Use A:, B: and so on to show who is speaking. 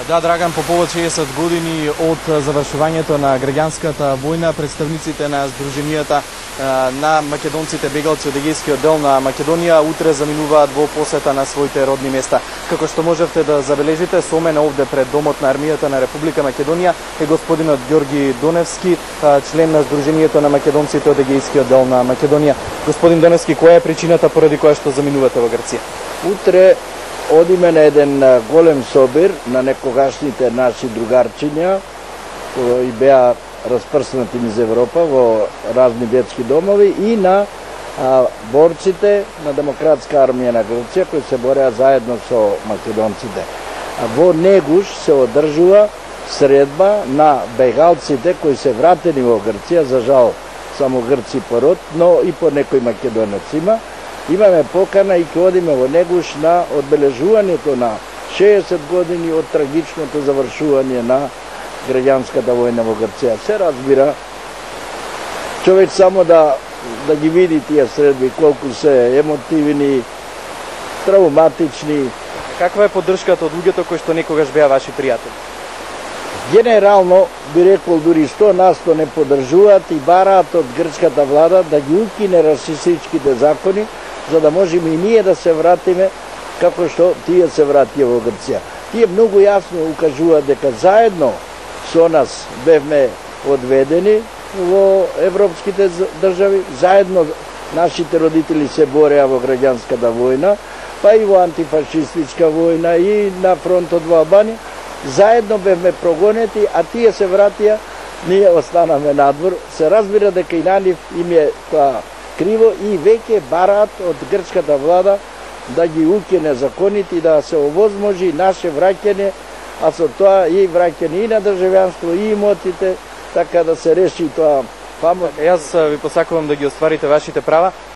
A: Да, Драган, по повод 60 години од завршувањето на граѓанската војна, представниците на Сдруженијата на македонците бегалци од Егејскиот дел на Македонија утре заминуваат во посета на своите родни места. Како што можевте да забележите, со мене овде пред домот на армијата на Република Македонија е господинот Ѓорги Доневски, член на Сдруженијето на македонците од Егејскиот дел на Македонија. Господин Доневски, која е причината поради која што заминувате во Грција?
B: Утре одиме на еден голем собир на некогашните наши другарчиња кои беа распрснати низ Европа во разни детски домови и на борците на Демократска армија на Грција кои се бореа заедно со македонците. Во Негуш се одржува средба на бегалците кои се вратени во Грција, за жал само грци по род, но и по некој македонец има. Имаме покана и ќе одиме во Негуш на одбележувањето на 60 години од трагичното завршување на граѓанската војна во Грција. Се разбира, човек само да ги види тие средби, колку се емотивни, травматични.
A: Каква е поддршката од луѓето кои што некогаш беа ваши пријатели?
B: Генерално, би рекол, дури 100% не поддржуваат и бараат од грчката влада да ги укине расистичките закони, за да можеме и ние да се вратиме како што тие се вратија во Грција. Тие многу јасно укажуваат дека заедно со нас бевме одведени во европските држави, заедно нашите родители се бореа во граѓанската војна, па и во антифашистичка војна и на фронтот во Албанија. Заедно бевме прогонети, а тие се вратија, ние останаме надвор. Се разбира дека и на нив им е тоа криво и веќе бараат од грчката влада да ги укине законите и да се овозможи наше враќање, а со тоа и враќање и на државјанство и имотите, така да се реши тоа фамозно.
A: Јас ви посакувам да ги остварите вашите права.